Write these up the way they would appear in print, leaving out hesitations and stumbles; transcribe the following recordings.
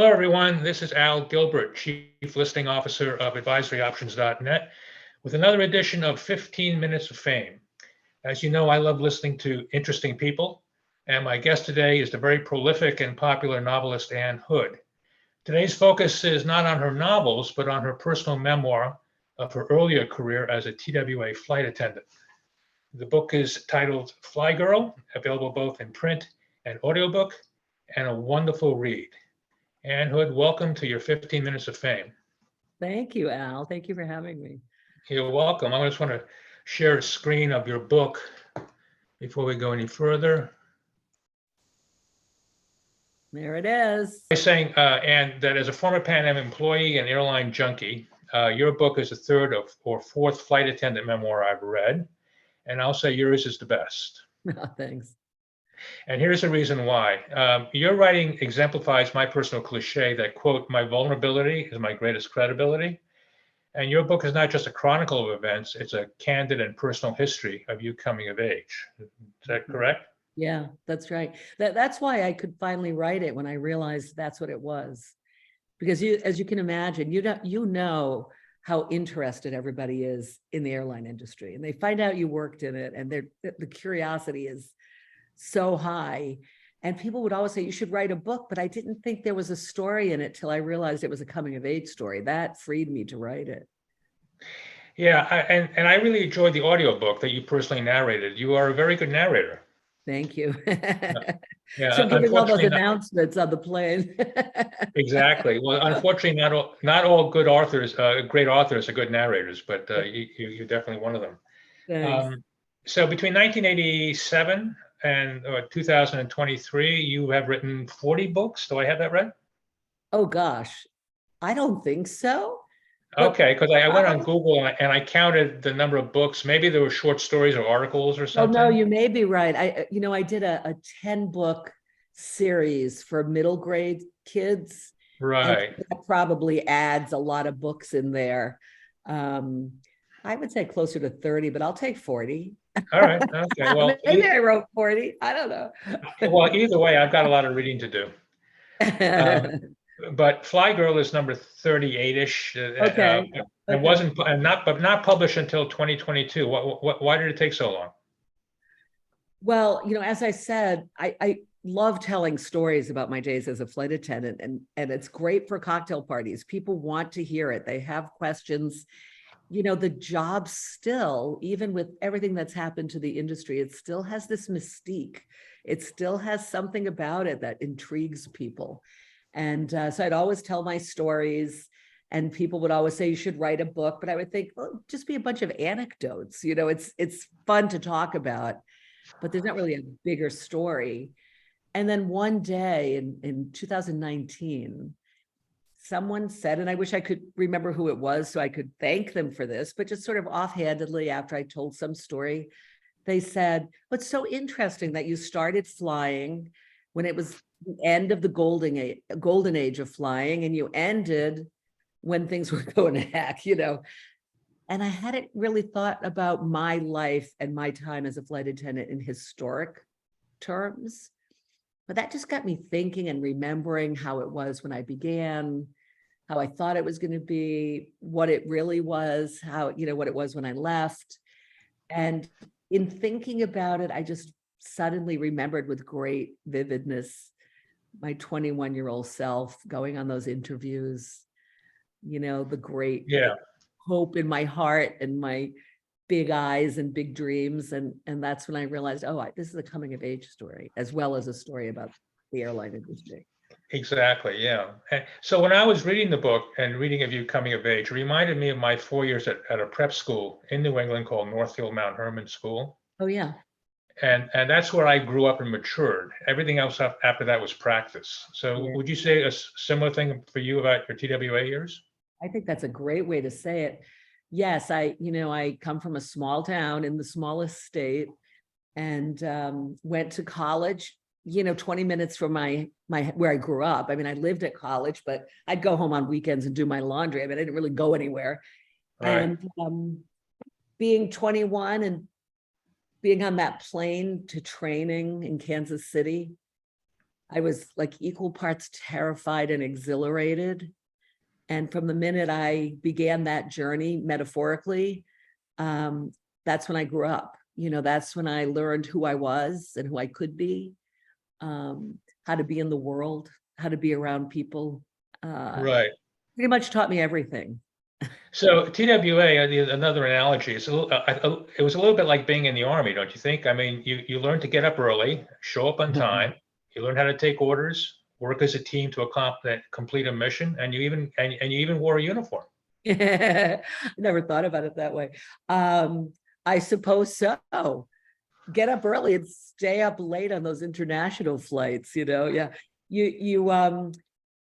Hello, everyone. This is Al Gilbert, Chief Listing Officer of AdvisoryOptions.net, with another edition of 15 Minutes of Fame. As you know, I love listening to interesting people, and my guest today is the very prolific and popular novelist Ann Hood. Today's focus is not on her novels, but on her personal memoir of her earlier career as a TWA flight attendant. The book is titled Fly Girl, available both in print and audiobook, and a wonderful read. Ann Hood, welcome to your 15 Minutes of Fame. Thank you, Al. Thank you for having me. You're welcome. I just want to share a screen of your book before we go any further. There it is. I'm saying, Ann, that as a former Pan Am employee and airline junkie, your book is the third or fourth flight attendant memoir I've read, and I'll say yours is the best. Thanks. And here's the reason why. Your writing exemplifies my personal cliche that, quote, my vulnerability is my greatest credibility. And your book is not just a chronicle of events, it's a candid and personal history of you coming of age. Is that correct? Yeah, that's right. That's why I could finally write it when I realized that's what it was. Because as you can imagine, you know how interested everybody is in the airline industry, and they find out you worked in it, and the curiosity is so high. And people would always say, you should write a book, but I didn't think there was a story in it till I realized it was a coming of age story. That freed me to write it. Yeah, and I really enjoyed the audiobook that you personally narrated. You are a very good narrator. Thank you. Yeah, So giving all those unfortunately, announcements on the plane. exactly. Well, unfortunately, not all good authors, great authors are good narrators, but you're definitely one of them. Thanks. So between 1987 and 2023, you have written 40 books. Do I have that right? Oh gosh, I don't think so. But Okay, because I went on Google and I counted the number of books. Maybe there were short stories or articles or well, no, something. you may be right. I did a 10-book series for middle grade kids. And Right. that probably adds a lot of books in there. I would say closer to 30, but I'll take 40. All right. Okay. Well, Maybe I wrote 40. I don't know. well, either way, I've got a lot of reading to do. But Fly Girl is number 38-ish. Okay. It wasn't, but not published until 2022. Why did it take so long? Well, as I said, I love telling stories about my days as a flight attendant, and it's great for cocktail parties. People want to hear it. They have questions. The job still, even with everything that's happened to the industry, it still has this mystique. It still has something about it that intrigues people. And so I'd always tell my stories, and people would always say, you should write a book. But I would think, well, just be a bunch of anecdotes. It's fun to talk about, but there's not really a bigger story. And then one day in 2019, someone said, and I wish I could remember who it was so I could thank them for this, but just sort of offhandedly after I told some story, they said, what's so interesting that you started flying when it was the end of the golden age of flying, and you ended when things were going to heck, And I hadn't really thought about my life and my time as a flight attendant in historic terms. But that just got me thinking and remembering how it was when I began, how I thought it was going to be, what it really was, what it was when I left. And in thinking about it, I just suddenly remembered with great vividness my 21-year-old self going on those interviews, the great hope in my heart and my big eyes and big dreams. And that's when I realized, this is a coming of age story, as well as a story about the airline industry. Exactly. Yeah. And so when I was reading the book and reading of you coming of age, it reminded me of my 4 years at a prep school in New England called Northfield Mount Hermon School. Oh, yeah. And that's where I grew up and matured. Everything else after that was practice. So would you say a similar thing for you about your TWA years? I think that's a great way to say it. Yes, I come from a small town in the smallest state, and went to college, 20 minutes from my where I grew up. I mean, I lived at college, but I'd go home on weekends and do my laundry. I mean, I didn't really go anywhere. Right. And being 21 and being on that plane to training in Kansas City, I was like equal parts terrified and exhilarated. And from the minute I began that journey, metaphorically, um, that's when I grew up. That's when I learned who I was and who I could be, how to be in the world, how to be around people. Right. Pretty much taught me everything. So TWA, another analogy, is it was a little bit like being in the army, don't you think? I mean, you learn to get up early, show up on time, you learn how to take orders, work as a team to complete a mission, and you even wore a uniform. I never thought about it that way. I suppose so. Get up early and stay up late on those international flights, yeah.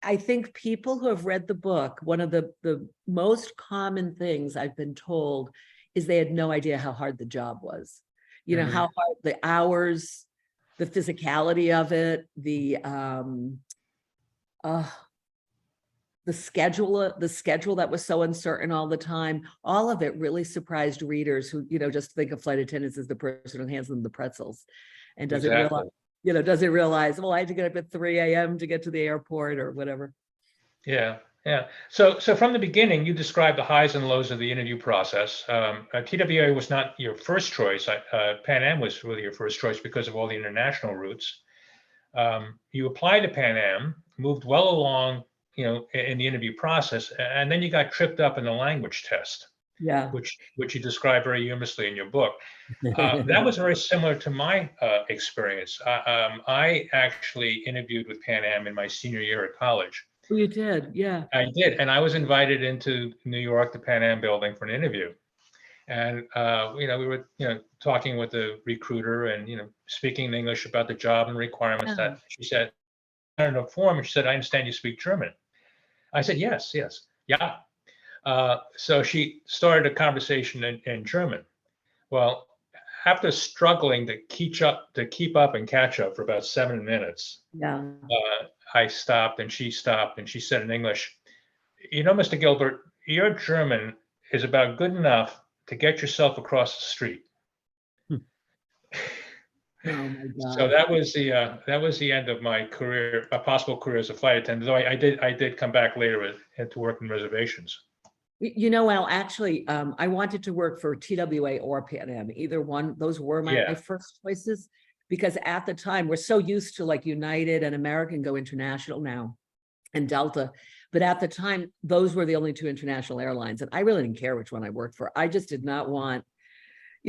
I think people who have read the book, one of the most common things I've been told is they had no idea how hard the job was. How hard the hours, the physicality of it, the schedule that was so uncertain all the time. All of it really surprised readers who, just think of flight attendants as the person who hands them the pretzels and doesn't Exactly. realize, well, I had to get up at 3 a.m. to get to the airport or whatever. Yeah, yeah. So from the beginning, you described the highs and lows of the interview process. TWA was not your first choice. Pan Am was really your first choice because of all the international routes. You applied to Pan Am, moved well along, in the interview process, and then you got tripped up in the language test, Yeah. which you describe very humorously in your book. That was very similar to my experience. I actually interviewed with Pan Am in my senior year at college. Oh, you did, yeah. I did, and I was invited into New York, the Pan Am building, for an interview. And we were, talking with the recruiter and speaking in English about the job and requirements. Yeah. That she said, I don't know, form. And she said, "I understand you speak German." I said, "Yes, yes, yeah." So she started a conversation in German. Well, after struggling to keep up and catch up for about 7 minutes, Yeah. I stopped and she stopped and she said in English, "Mr. Gilbert, your German is about good enough to get yourself across the street." Oh my So God. that was the end of my career, a possible career as a flight attendant. Though I did come back later to work in reservations. Well, actually, I wanted to work for TWA or Pan Am, either one. Those were my Yeah, first choices because at the time we're so used to like United and American go international now and Delta. But at the time, those were the only two international airlines. And I really didn't care which one I worked for. I just did not want,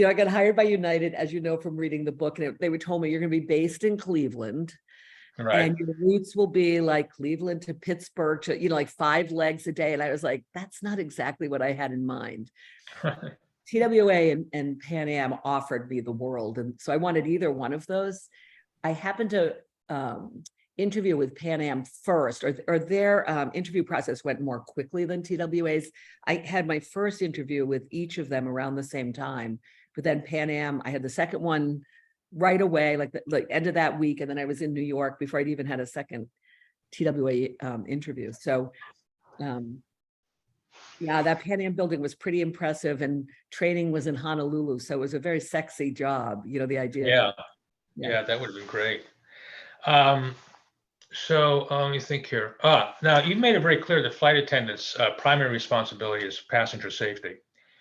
I got hired by United, as you know, from reading the book. And they would told me you're going to be based in Cleveland. right. And your routes will be like Cleveland to Pittsburgh to, like 5 legs a day. And I was like, that's not exactly what I had in mind. TWA and Pan Am offered me the world. And so I wanted either one of those. I happened to interview with Pan Am first, or their interview process went more quickly than TWA's. I had my first interview with each of them around the same time, but then Pan Am, I had the second one right away, like the end of that week, and then I was in New York before I'd even had a second TWA interview. So, yeah, that Pan Am building was pretty impressive, and training was in Honolulu, so it was a very sexy job. The idea. Yeah, Yeah. yeah, that would have been great. So let me think here. Now you've made it very clear that flight attendants' primary responsibility is passenger safety.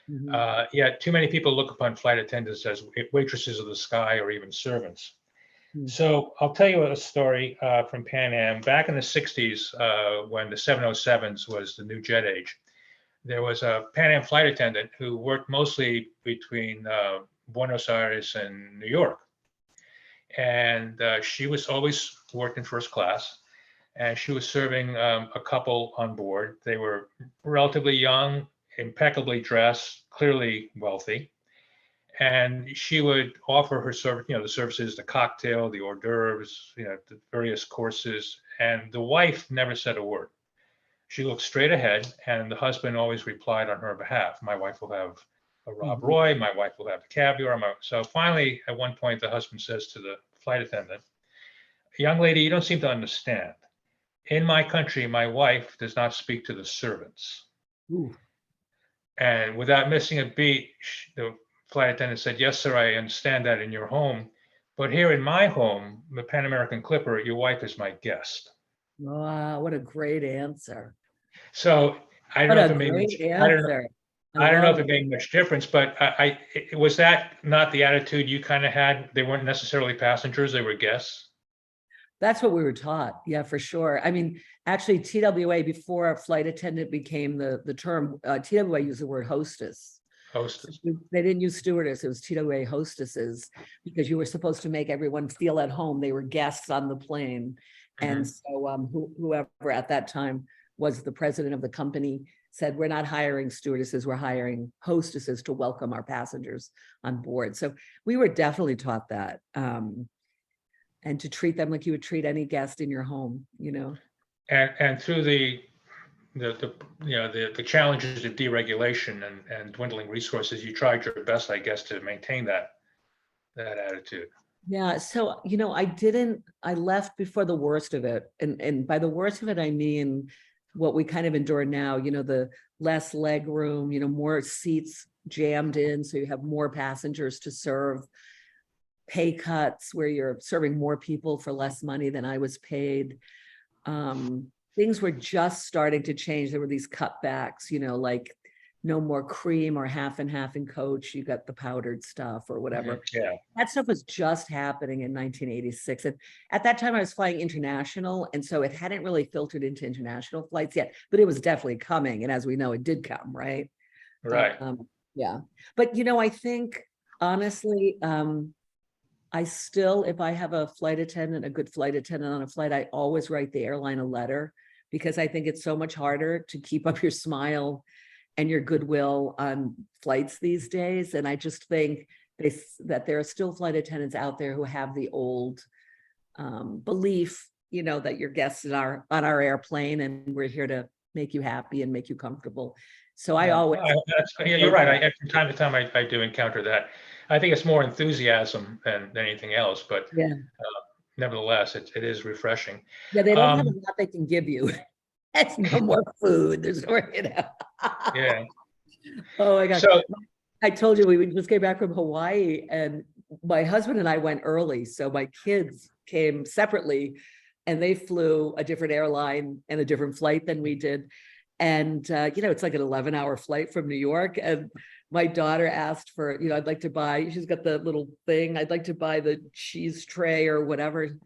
Mhm. Yet too many people look upon flight attendants as waitresses of the sky or even servants. Mm. So I'll tell you a story from Pan Am. Back in the 60s, when the 707s was the new jet age, there was a Pan Am flight attendant who worked mostly between Buenos Aires and New York. And she was always worked in first class. And she was serving a couple on board. They were relatively young, impeccably dressed, clearly wealthy. And she would offer her service, the services, the cocktail, the hors d'oeuvres, the various courses. And the wife never said a word. She looked straight ahead, and the husband always replied on her behalf. My wife will have a Rob Mhm. Roy. My wife will have the caviar. So finally, at one point, the husband says to the flight attendant, "Young lady, you don't seem to understand. In my country, my wife does not speak to the servants." Ooh. And without missing a beat, the flight attendant said, "Yes, sir, I understand that in your home, But here in my home, the Pan American Clipper, your wife is my guest. Wow, what a great answer. So I don't What know if a it made much, great answer. I I don't know if love it it. made much difference, but was that not the attitude you kind of had? They weren't necessarily passengers, they were guests. That's what we were taught. Yeah, for sure. I mean, actually, TWA, before a flight attendant became the term, TWA used the word hostess. So Hostess. they didn't use stewardess, it was TWA hostesses, because you were supposed to make everyone feel at home. They were guests on the plane. And Mhm. so whoever at that time was the president of the company said, we're not hiring stewardesses, we're hiring hostesses to welcome our passengers on board. So we were definitely taught that. And to treat them like you would treat any guest in your home, you know? And through the challenges of deregulation and dwindling resources, you tried your best, I guess, to maintain that attitude. Yeah, so I left before the worst of it. And by the worst of it, I mean what we kind of endure now, the less leg room, more seats jammed in, so you have more passengers to serve, pay cuts where you're serving more people for less money than I was paid. Things were just starting to change. There were these cutbacks, like no more cream or half and half in Coach. You got the powdered stuff or whatever. Yeah. That stuff was just happening in 1986. And at that time I was flying international. And so it hadn't really filtered into international flights yet, but it was definitely coming. And as we know, it did come, right? Right. Yeah. But, I think honestly, I still, if I have a flight attendant, a good flight attendant on a flight, I always write the airline a letter, because I think it's so much harder to keep up your smile and your goodwill on flights these days. And I just think that there are still flight attendants out there who have the old belief, that you're guests on our airplane and we're here to make you happy and make you comfortable. So I Yeah, always. you're right. From time to time, I do encounter that. I think it's more enthusiasm than anything else, but Yeah. nevertheless, it is refreshing. Yeah, they don't have a Um, lot they can give you. It's no more food. There's no. yeah. Oh my God. So, I told you we just came back from Hawaii, and my husband and I went early. So my kids came separately and they flew a different airline and a different flight than we did. And, it's like an 11-hour flight from New York. And my daughter asked for, I'd like to buy, she's got the little thing, I'd like to buy the cheese tray or whatever.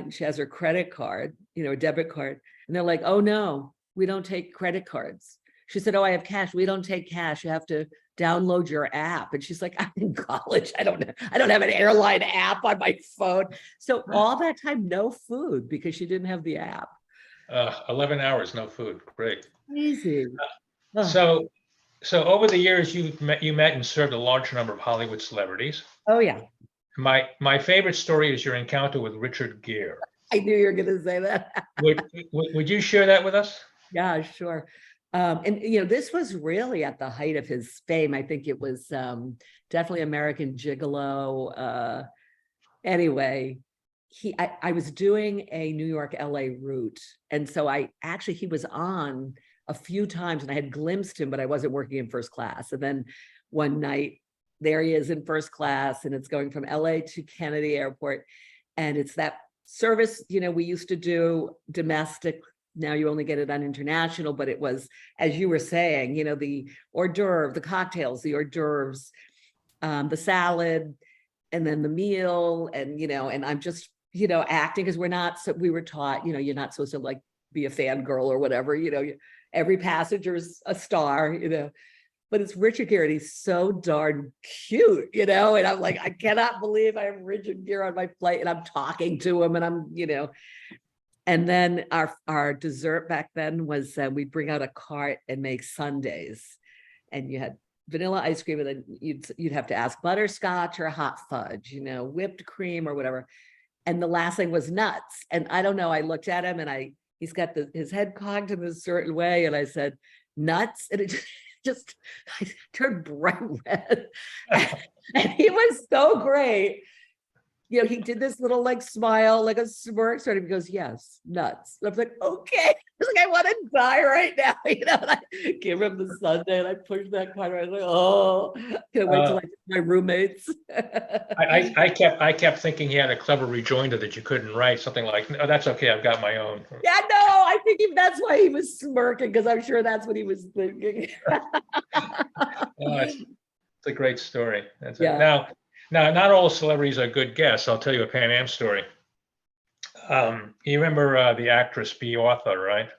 She has her credit card, a debit card. And they're like, oh no, we don't take credit cards. She said, oh, I have cash. We don't take cash. You have to download your app. And she's like, I'm in college. I don't have an airline app on my phone. So all that time, no food because she didn't have the app. 11 hours, no food. Great. Crazy. Oh, So over the years, you met and served a large number of Hollywood celebrities. oh yeah. My favorite story is your encounter with Richard Gere. I knew you were going to say that. Would you share that with us? Yeah, sure. And this was really at the height of his fame. I think it was definitely American Gigolo. Anyway, I was doing a New York LA route. And so he was on a few times and I had glimpsed him, but I wasn't working in first class. And then one night, there he is in first class, and it's going from LA to Kennedy Airport. And it's that service, we used to do domestic. Now you only get it on international, but it was, as you were saying, the hors d'oeuvre, the cocktails, the hors d'oeuvres, the salad, and then the meal. And, and I'm just, acting because we were taught, you're not supposed to like be a fangirl or whatever, every passenger's a star, but it's Richard Gere, and he's so darn cute, and I'm like, I cannot believe I have Richard Gere on my flight and I'm talking to him and I'm, and then our dessert back then was we'd bring out a cart and make sundaes, and you had vanilla ice cream, and then you'd have to ask butterscotch or hot fudge, whipped cream or whatever. And the last thing was nuts. And I don't know, I looked at him and he's got his head cocked in a certain way. And I said, nuts. And it just I turned bright red. And he was so great. He did this little like smile, like a smirk, sort of. He goes, yes, nuts. And I was like, okay. I was like, I want to die right now, and I give him the Sunday and I push that card. I was like, oh, can't wait till I get my roommates. I kept thinking he had a clever rejoinder that you couldn't write something like, "No, that's okay. I've got my own." Yeah, no, I think that's why he was smirking, because I'm sure that's what he was thinking. It's a great story. Yeah. Now, not all celebrities are good guests. I'll tell you a Pan Am story. You remember the actress Bea Arthur, right?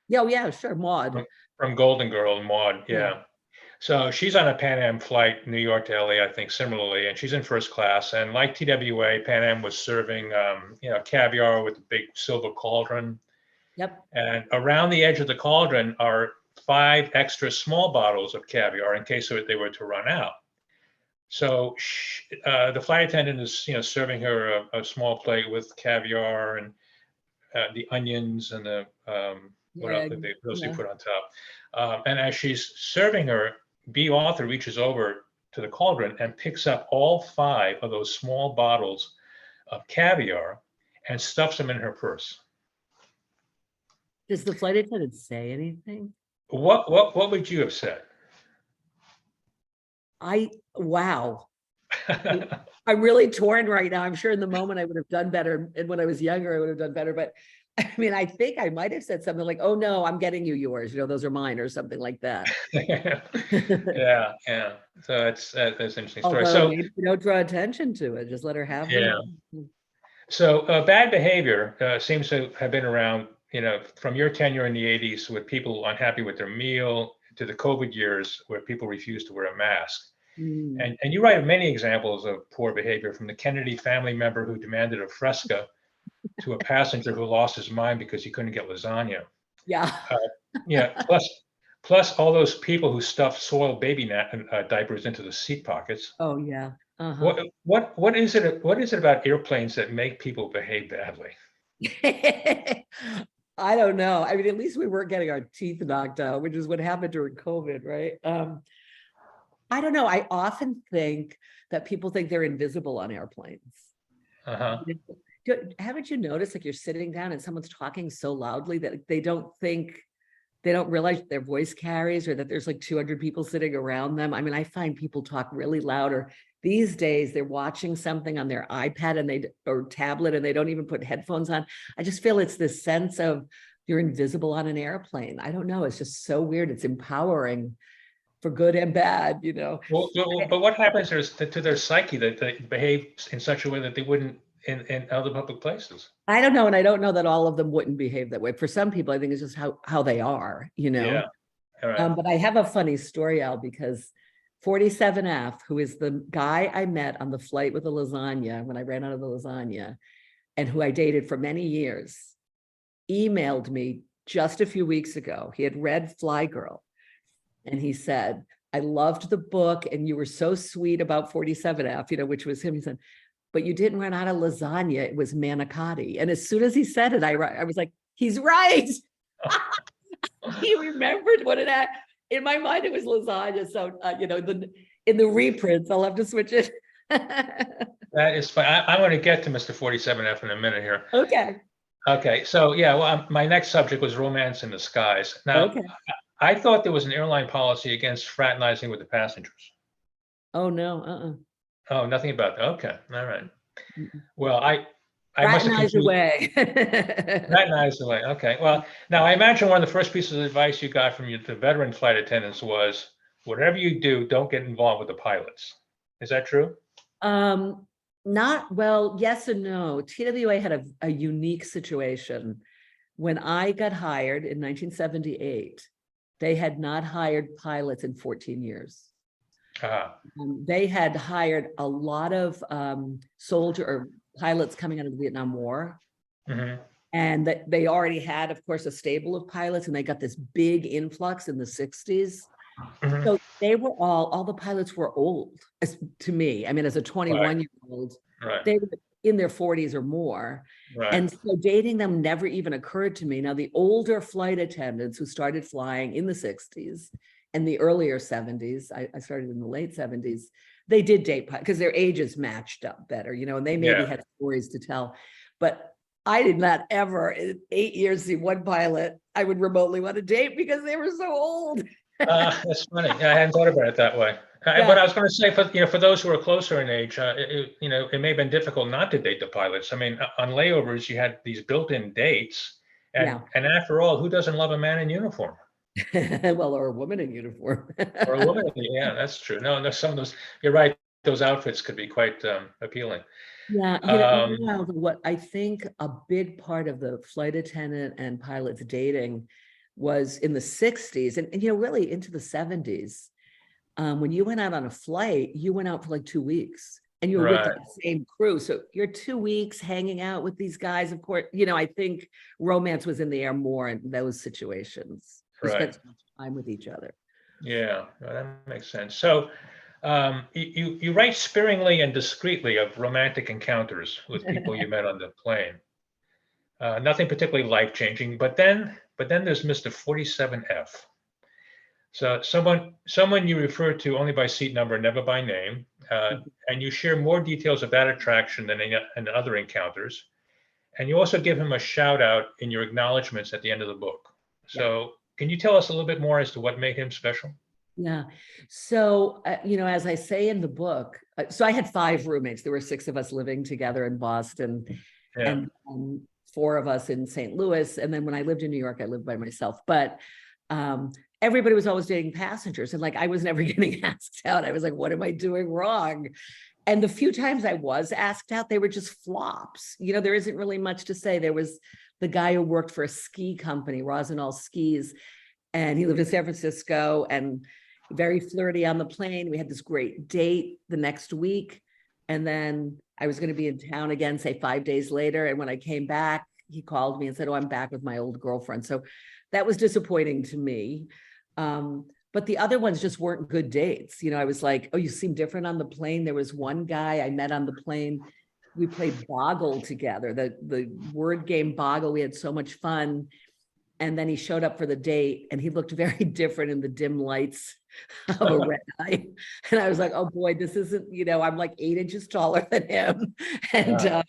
Yeah, oh, yeah, sure. Maud. From Golden Girl and Maud, Yeah. yeah. So she's on a Pan Am flight, New York to LA, I think, similarly, and she's in first class. And like TWA, Pan Am was serving, caviar with a big silver cauldron. Yep. And around the edge of the cauldron are 5 extra small bottles of caviar in case they were to run out. So the flight attendant is, serving her a small plate with caviar and the onions and the what else did they put on top. And as she's serving her, Bea Arthur reaches over to the cauldron and picks up all 5 of those small bottles of caviar and stuffs them in her purse. Does the flight attendant say anything? What would you have said? Wow. I'm really torn right now. I'm sure in the moment I would have done better. And when I was younger, I would have done better. But I mean, I think I might have said something like, oh no, I'm getting you yours. Those are mine, or something like that. Yeah. So that's an interesting story. Although So maybe don't draw attention to it. Just let her have yeah. them. So bad behavior seems to have been around, from your tenure in the 80s with people unhappy with their meal to the COVID years where people refused to wear a mask. Mm. And you write of many examples of poor behavior, from the Kennedy family member who demanded a fresca to a passenger who lost his mind because he couldn't get lasagna. Yeah. Yeah. Plus all those people who stuffed soiled baby diapers into the seat pockets. Oh yeah. Uh-huh. What is it about airplanes that make people behave badly? I don't know. I mean, at least we weren't getting our teeth knocked out, which is what happened during COVID, right? I don't know. I often think that people think they're invisible on airplanes. Uh-huh. Haven't you noticed, like, you're sitting down and someone's talking so loudly that they don't realize their voice carries, or that there's like 200 people sitting around them? I mean, I find people talk really loud, or these days they're watching something on their iPad or tablet and they don't even put headphones on. I just feel it's this sense of you're invisible on an airplane. I don't know. It's just so weird. It's empowering for good and bad, Well, but what happens to their psyche that they behave in such a way that they wouldn't in other public places? I don't know. And I don't know that all of them wouldn't behave that way. For some people, I think it's just how they are, Yeah. All right. But I have a funny story, Al, because 47F, who is the guy I met on the flight with the lasagna when I ran out of the lasagna, and who I dated for many years, emailed me just a few weeks ago. He had read Fly Girl, and he said, I loved the book and you were so sweet about 47F, which was him. He said, but you didn't run out of lasagna. It was manicotti. And as soon as he said it, I was like, he's right. He remembered what it had. In my mind, it was lasagna. So, in the reprints, I'll have to switch it. That is fine. I'm going to get to Mr. 47F in a minute here. Okay. So yeah, well, my next subject was romance in the skies. Now, Okay. I thought there was an airline policy against fraternizing with the passengers. Oh no. Oh, nothing about that. Okay. All right. Mm-mm. Well, I must have Fraternize confused. away. Fraternize away. Okay. Well, now I imagine one of the first pieces of advice you got from the veteran flight attendants was, whatever you do, don't get involved with the pilots. Is that true? Well, yes and no. TWA had a unique situation. When I got hired in 1978, they had not hired pilots in 14 years. They had hired a lot of soldier or pilots coming out of the Vietnam War. Mm-hmm. And that they already had, of course, a stable of pilots, and they got this big influx in the 60s. Mm-hmm. So they were all the pilots were old to me. I mean, as a 21-year-old, Right. they were in their 40s or more. Right. And so dating them never even occurred to me. Now, the older flight attendants who started flying in the 60s and the earlier 70s, I started in the late 70s, they did date because their ages matched up better, and they maybe had stories to tell. But I did not ever in 8 years see one pilot I would remotely want to date because they were so old. That's funny. I hadn't thought about it that way. But Yeah, I was going to say, for those who are closer in age, it may have been difficult not to date the pilots. I mean, on layovers, you had these built-in dates, yeah. and after all, who doesn't love a man in uniform Well, or a woman in uniform. or a woman? Yeah, that's true. No, no, some of those. You're right. Those outfits could be quite appealing. Yeah, Um, meanwhile, what I think a big part of the flight attendant and pilots dating was in the 60s and really into the 70s. When you went out on a flight, you went out for like 2 weeks and you were with right, that same crew. So you're 2 weeks hanging out with these guys. Of course, I think romance was in the air more in those situations. You spent right. so much time with each other. Yeah, no, that makes sense. So, you write sparingly and discreetly of romantic encounters with people you met on the plane. Nothing particularly life-changing, but then there's Mr. 47F. So someone you refer to only by seat number, never by name, and you share more details of that attraction than in other encounters. And you also give him a shout out in your acknowledgments at the end of the book. Yeah. So can you tell us a little bit more as to what made him special? Yeah. So, as I say in the book, so I had 5 roommates. There were 6 of us living together in Boston Yeah. and 4 of us in St. Louis. And then when I lived in New York, I lived by myself. But everybody was always dating passengers. And like, I was never getting asked out. I was like, what am I doing wrong? And the few times I was asked out, they were just flops. There isn't really much to say. There was the guy who worked for a ski company, Rosenall Skis, and he lived in San Francisco and very flirty on the plane. We had this great date the next week. And then I was going to be in town again, say 5 days later. And when I came back, he called me and said, oh, I'm back with my old girlfriend. So that was disappointing to me. But the other ones just weren't good dates. I was like, oh, you seem different on the plane. There was one guy I met on the plane. We played Boggle together, the word game Boggle. We had so much fun. And then he showed up for the date and he looked very different in the dim lights of a red eye. And I was like, oh boy, this isn't, I'm like 8 inches taller than him. And Wow.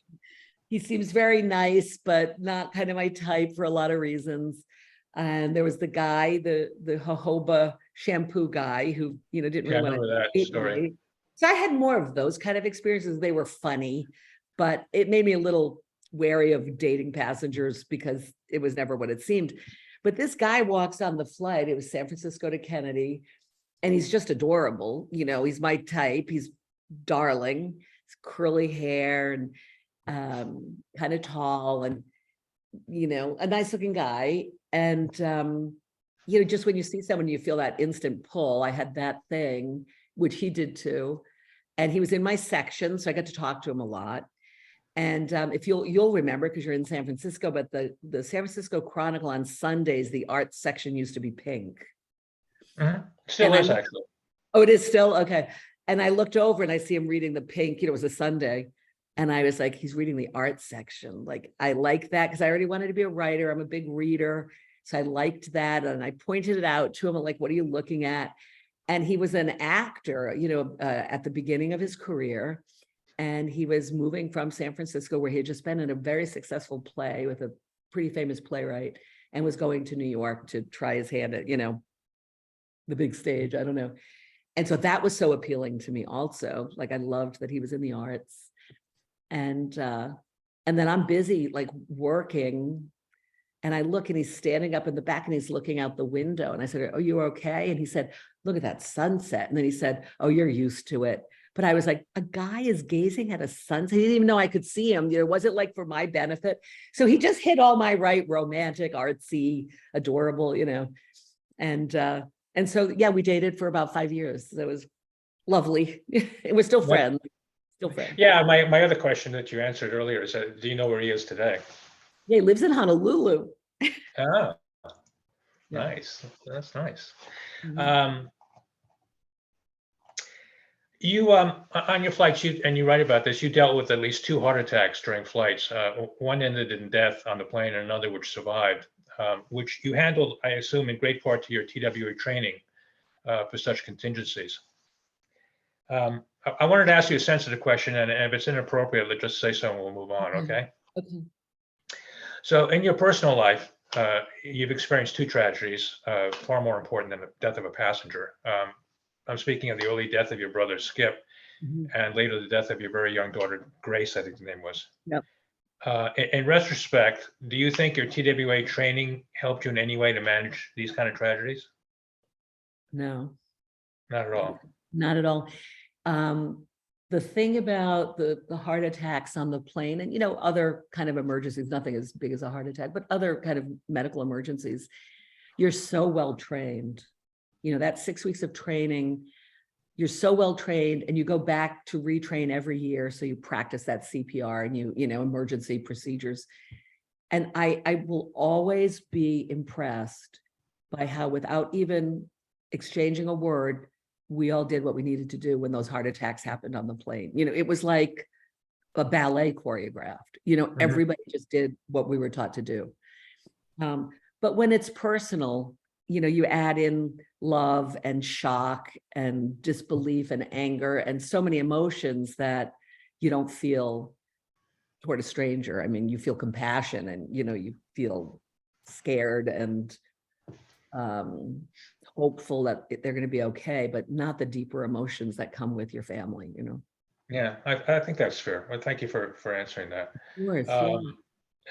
he seems very nice, but not kind of my type for a lot of reasons. And there was the guy, the jojoba shampoo guy who, didn't Yeah, really I want to remember that date story. me. So I had more of those kind of experiences. They were funny, but it made me a little wary of dating passengers because it was never what it seemed. But this guy walks on the flight. It was San Francisco to Kennedy, and he's just adorable. He's my type. He's darling. He's curly hair and kind of tall and a nice looking guy. And just when you see someone, you feel that instant pull. I had that thing, which he did too. And he was in my section, so I got to talk to him a lot. And if you'll remember, because you're in San Francisco, but the San Francisco Chronicle on Sundays, the arts section used to be pink. Still And is actually. oh, it is still okay. And I looked over and I see him reading the pink. It was a Sunday, and I was like, he's reading the art section. Like, I like that because I already wanted to be a writer. I'm a big reader, so I liked that. And I pointed it out to him. I'm like, what are you looking at? And he was an actor, at the beginning of his career. And he was moving from San Francisco, where he had just been in a very successful play with a pretty famous playwright, and was going to New York to try his hand at, the big stage. I don't know. And so that was so appealing to me also. Like, I loved that he was in the arts. And then I'm busy like working, and I look and he's standing up in the back and he's looking out the window. And I said, oh, you're okay? And he said, look at that sunset. And then he said, oh, you're used to it. But I was like, a guy is gazing at a sunset. He didn't even know I could see him. It wasn't like for my benefit. So he just hit all my right, romantic, artsy, adorable, And so, yeah, we dated for about 5 years. So it was lovely. It was still What- friends, still friends. Yeah, my other question that you answered earlier is, do you know where he is today? Yeah, he lives in Honolulu. Ah, Yeah. nice. That's nice. Mhm. You on your flights, you write about this. You dealt with at least 2 heart attacks during flights. One ended in death on the plane, and another which survived, which you handled, I assume, in great part to your TWA training for such contingencies. I wanted to ask you a sensitive question, and if it's inappropriate, let's just say so and we'll move on, okay? Okay. So in your personal life, you've experienced two tragedies, far more important than the death of a passenger. I'm speaking of the early death of your brother Skip, Mhm. and later the death of your very young daughter Grace, I think the name was. Yep. In retrospect, do you think your TWA training helped you in any way to manage these kind of tragedies? No, Not at all. not at all. Um, the thing about the heart attacks on the plane and, other kind of emergencies, nothing as big as a heart attack, but other kind of medical emergencies, you're so well trained. That 6 weeks of training, you're so well trained, and you go back to retrain every year. So you practice that CPR and emergency procedures. And I will always be impressed by how, without even exchanging a word, we all did what we needed to do when those heart attacks happened on the plane. It was like a ballet choreographed. Mhm. Everybody just did what we were taught to do. But when it's personal, you add in love and shock and disbelief and anger and so many emotions that you don't feel toward a stranger. I mean, you feel compassion and, you feel scared and hopeful that they're going to be okay, but not the deeper emotions that come with your family. Yeah, I think that's fair. Well, thank you for answering that. Of course, yeah. Um,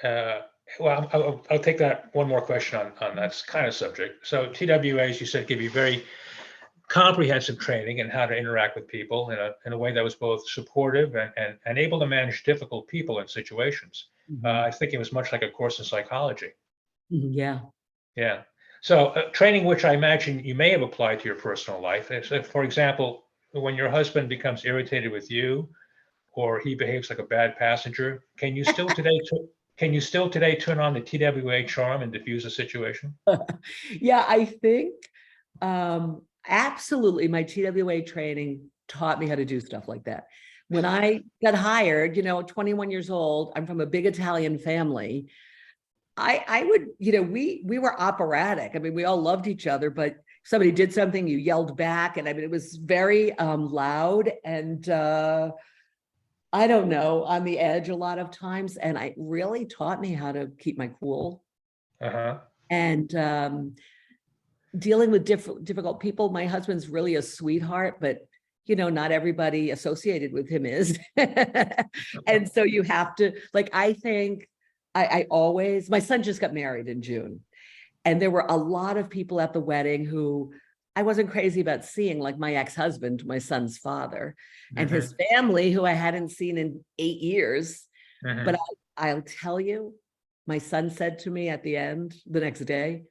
uh, well, I'll take that one more question on that kind of subject. So TWAs, you said, give you very comprehensive training in how to interact with people in a way that was both supportive and able to manage difficult people and situations. Mhm. I think it was much like a course in psychology. Yeah. Yeah. So training, which I imagine you may have applied to your personal life. So, for example, when your husband becomes irritated with you, or he behaves like a bad passenger, can you still today turn on the TWA charm and diffuse a situation? Yeah, I think absolutely my TWA training taught me how to do stuff like that. When I got hired, 21 years old, I'm from a big Italian family. I would, we were operatic. I mean, we all loved each other, but somebody did something, you yelled back. And I mean, it was very loud and I don't know, on the edge a lot of times. And it really taught me how to keep my cool. Uh-huh. And dealing with difficult people. My husband's really a sweetheart, but not everybody associated with him is. And so you have to, like, I think I always, my son just got married in June, and there were a lot of people at the wedding who I wasn't crazy about seeing, like my ex-husband, my son's father, and Hmm. his family, who I hadn't seen in 8 years. Hmm. But I'll tell you, my son said to me at the end, the next day,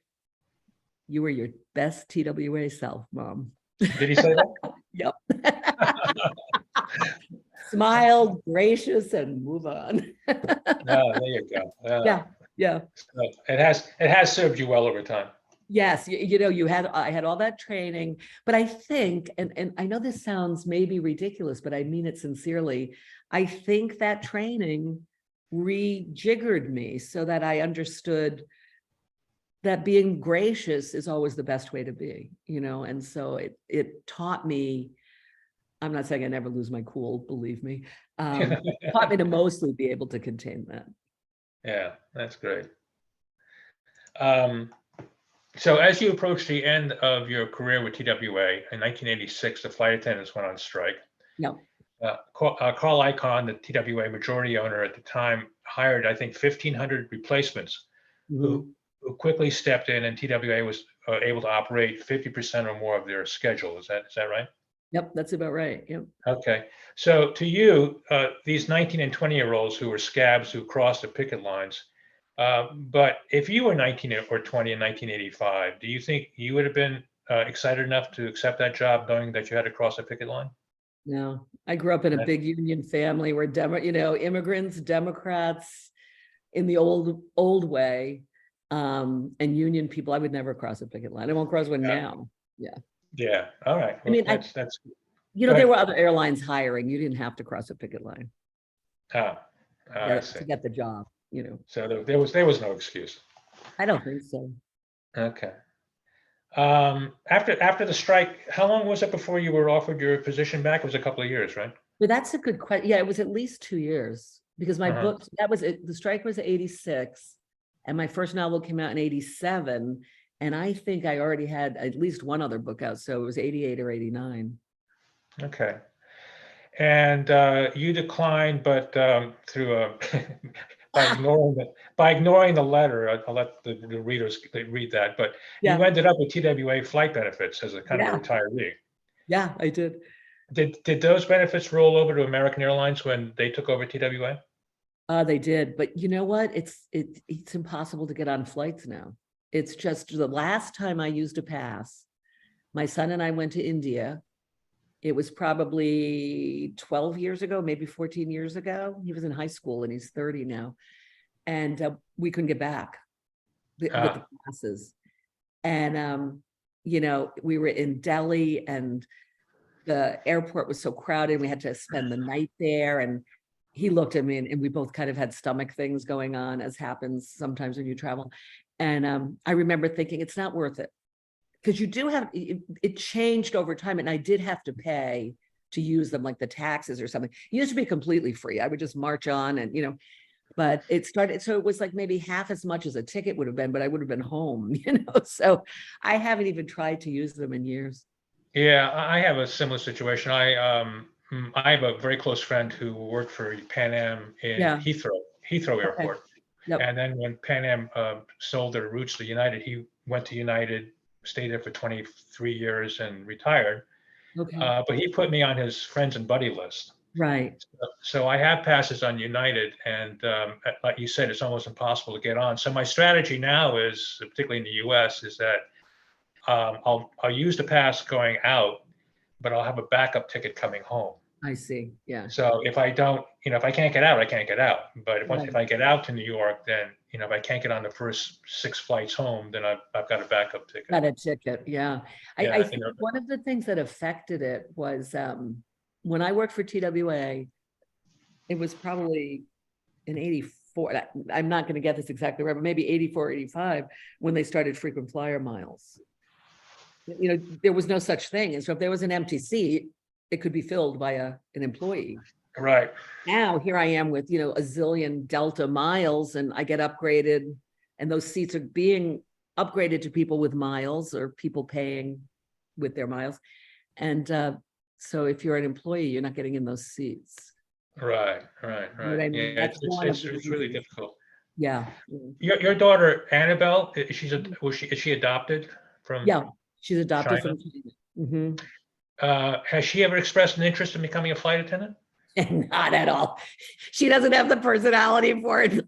"You were your best TWA self, Mom." Did he say that? Yep. Smile, gracious, and move on. No, there you go. Yeah, yeah. So it has served you well over time. Yes, I had all that training, but I think, and I know this sounds maybe ridiculous, but I mean it sincerely. I think that training rejiggered me so that I understood that being gracious is always the best way to be, and so it taught me. I'm not saying I never lose my cool, believe me. Taught me to mostly be able to contain that. Yeah, that's great. Um, so as you approach the end of your career with TWA in 1986, the flight attendants went on strike. No. Carl Icahn, the TWA majority owner at the time, hired, I think, 1,500 replacements who, Mhm. who quickly stepped in, and TWA was able to operate 50% or more of their schedule. Is that right? Yep, that's about right. Yep. Okay. So to you, these 19 and 20-year-olds who were scabs who crossed the picket lines, but if you were 19 or 20 in 1985, do you think you would have been excited enough to accept that job knowing that you had to cross a picket line? No, I grew up in a That- big union family where immigrants, Democrats in the old way, and union people. I would never cross a picket line. I won't cross one Yeah. now. Yeah. Yeah. All right. I Well, mean, that's go there ahead. were other airlines hiring. You didn't have to cross a picket line Ah, I see. to get the job. So there was no excuse. I don't think so. Okay. After the strike, how long was it before you were offered your position back? It was a couple of years, right? But that's a good question. Yeah, it was at least 2 years because my Uh-huh. book, that was it. The strike was 86. And my first novel came out in 87. And I think I already had at least one other book out. So it was 88 or 89. Okay. And you declined, but through a by ignoring the letter, I'll let the readers read that. But you Yeah. ended up with TWA flight benefits as a kind of a Yeah. retiree. Yeah, I did. Did those benefits roll over to American Airlines when they took over TWA? They did, but you know what? It's impossible to get on flights now. It's just the last time I used a pass, my son and I went to India. It was probably 12 years ago, maybe 14 years ago. He was in high school and he's 30 now. And we couldn't get back with the passes. And, we were in Delhi and the airport was so crowded. We had to spend the night there. And he looked at me and we both kind of had stomach things going on, as happens sometimes when you travel. And I remember thinking, it's not worth it. Because you do have, it changed over time. And I did have to pay to use them, like the taxes or something. It used to be completely free. I would just march on and, but it started, so it was like maybe half as much as a ticket would have been, but I would have been home, so I haven't even tried to use them in years. Yeah, I have a similar situation. I have a very close friend who worked for Pan Am in Yeah. Heathrow Okay. Airport. Yep. And then when Pan Am sold their routes to United, he went to United, stayed there for 23 years and retired. Okay. But he put me on his friends and buddy list. Right. So I have passes on United, and like you said, it's almost impossible to get on. So my strategy now is, particularly in the U.S., is that I'll use the pass going out, but I'll have a backup ticket coming home. I see. Yeah. So if I don't, if I can't get out, I can't get out. But if Right. I get out to New York, then if I can't get on the first 6 flights home, then I've got a backup ticket. Got a ticket. Yeah. Yeah, I think one of the things that affected it was when I worked for TWA, it was probably in 84. I'm not going to get this exactly right, but maybe 84, 85, when they started frequent flyer miles. There was no such thing. And so if there was an empty seat, it could be filled by an employee. Right. Now here I am with, a zillion Delta miles, and I get upgraded, and those seats are being upgraded to people with miles or people paying with their miles. And so if you're an employee, you're not getting in those seats. Right. You know what I mean? Yeah, That's one of the it's really reasons. difficult. Yeah. Your daughter Annabelle, is she adopted from Yeah, she's adopted China? from China. Mhm. Has she ever expressed an interest in becoming a flight attendant? And not at all. She doesn't have the personality for it.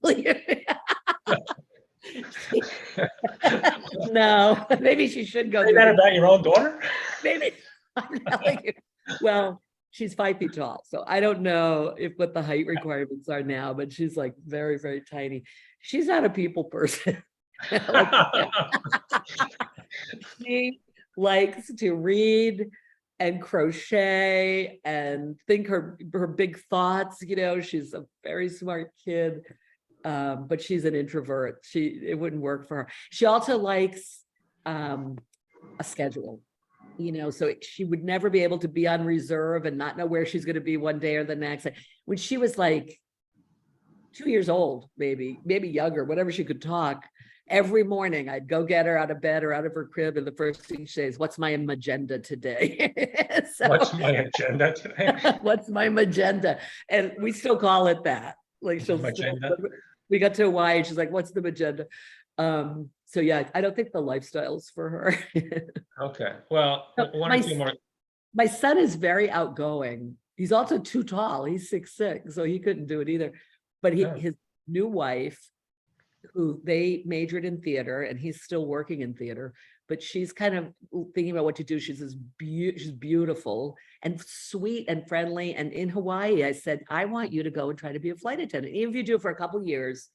No, maybe she should go. Say that about your own daughter? Maybe. I'm telling you. Well, she's 5 feet tall, so I don't know what the height requirements are now, but she's like very, very tiny. She's not a people person. She likes to read and crochet and think her big thoughts. She's a very smart kid, but she's an introvert. It wouldn't work for her. She also likes a schedule. So she would never be able to be on reserve and not know where she's going to be one day or the next. When she was like 2 years old, maybe younger, whatever she could talk, every morning I'd go get her out of bed or out of her crib, and the first thing she says, "What's my agenda today?" What's my agenda today? What's my magenda? And we still call it that. Like we got to Hawaii, she's like, "What's the magenda?" So yeah, I don't think the lifestyle's for her. Okay. Well, one or two more. My son is very outgoing. He's also too tall. He's 6'6", so he couldn't do it either. But his new wife, who they majored in theater, and he's still working in theater, but she's kind of thinking about what to do. She's beautiful and sweet and friendly. And in Hawaii, I said, I want you to go and try to be a flight attendant. Even if you do it for a couple of years,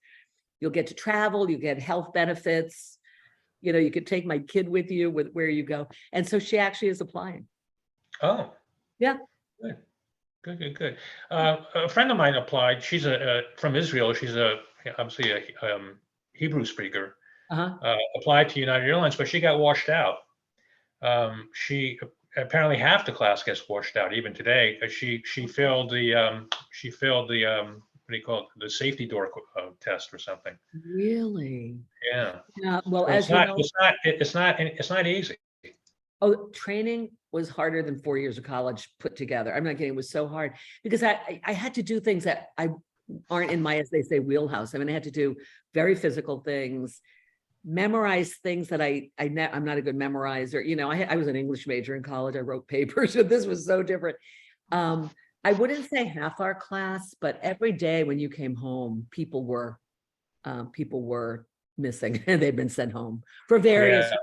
you'll get to travel, you get health benefits. You could take my kid with you where you go. And so she actually is applying. Oh. Yeah. Good. A friend of mine applied. She's from Israel. She's obviously a Hebrew speaker. Applied to United Airlines, but she got washed out. She apparently half the class gets washed out even today. She failed the do you call it? The safety door test or something. Really? Yeah. Yeah, well, So as you know, it's not easy. oh, training was harder than 4 years of college put together. I'm not kidding, it was so hard because I had to do things that I aren't in my, as they say, wheelhouse. I mean, I had to do very physical things, memorize things that I'm not a good memorizer. You know, I was an English major in college. I wrote papers, so this was so different. I wouldn't say half our class, but every day when you came home, people were missing and they'd been sent home for various. Yeah.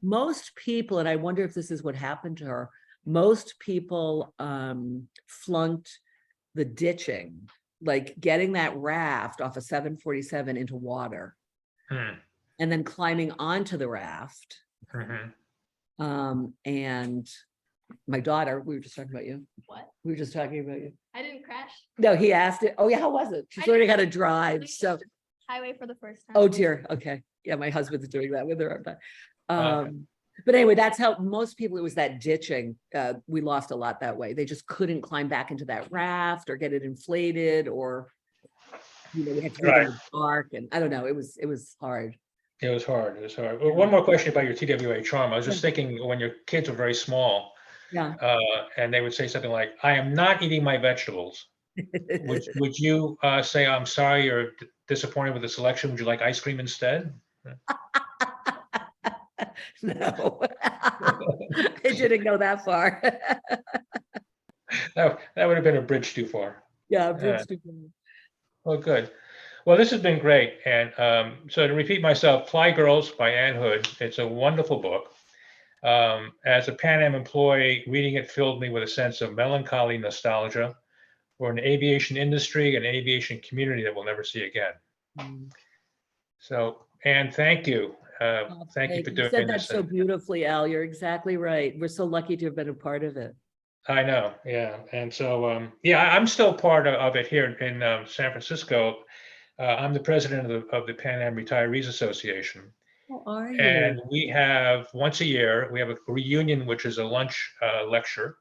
Most people, and I wonder if this is what happened to her, most people flunked the ditching, like getting that raft off a 747 into water Hmm. and then climbing onto the raft. And my daughter, we were just talking about you. What? We were just talking about you. I didn't crash. No, he asked it. Oh yeah, how was it? She's I learning how to didn't- drive. So, Highway for the first time. oh dear. Okay. Yeah, my husband's doing that with her. Okay. But anyway, that's how most people, it was that ditching. We lost a lot that way. They just couldn't climb back into that raft or get it inflated, or we had to do it in the dark. And I don't know, it was hard. It was hard. It was hard. Well, one more question about your TWA charm. I was just Yeah. thinking when your kids were very small, Yeah. and they would say something like, "I am not eating my vegetables." Would you say, "I'm sorry, you're disappointed with the selection. Would you like ice cream instead?" No, I didn't go that far. That would have been a bridge too far. Yeah, Yeah. too far. Well, good. Well, this has been great. And so to repeat myself, Fly Girls by Ann Hood. It's a wonderful book. As a Pan Am employee, reading it filled me with a sense of melancholy nostalgia for an aviation industry and aviation community that we'll never see again. Mm. So, Ann, thank you. Oh, Thank you for you doing said that this. so beautifully, Al. You're exactly right. We're so lucky to have been a part of it. I know, yeah. And so, yeah, I'm still part of it here in San Francisco. I'm the president of the Pan Am Retirees Association. How are you? And we have once a year, we have a reunion, which is a lunch lecture.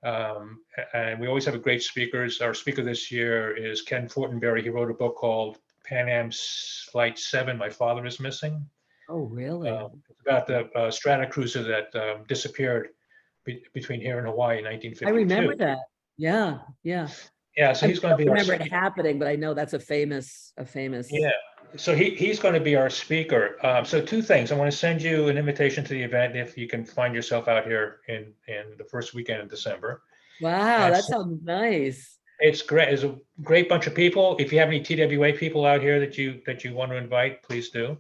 And we always have a great speakers. Our speaker this year is Ken Fortenberry. He wrote a book called Pan Am Flight 7, My Father is Missing. Oh, really? It's about the strata cruiser that disappeared between here and Hawaii in I 1952. remember that. Yeah, yeah. Yeah, so I he's going to don't be remember it happening, but I know that's a famous. Yeah, so he's going to be our speaker. So two things. I want to send you an invitation to the event if you can find yourself out here in the first weekend of December. Wow, And that so sounds nice. it's great. It's a great bunch of people. If you have any TWA people out here that you want to invite, please do.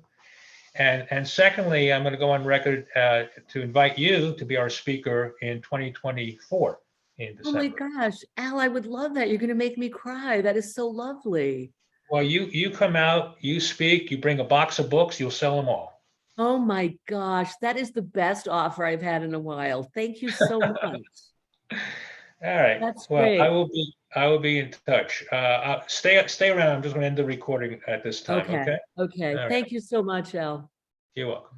And secondly, I'm going to go on record to invite you to be our speaker in 2024 in Oh my December. gosh, Al, I would love that. You're going to make me cry. That is so lovely. Well, you come out, you speak, you bring a box of books, you'll sell them all. Oh my gosh, that is the best offer I've had in a while. Thank you so much. All right. That's Well, great. I will be in touch. Stay around. I'm just going to end the recording at this time. Okay. Okay. Okay. All right. Thank you so much, Al. You're welcome.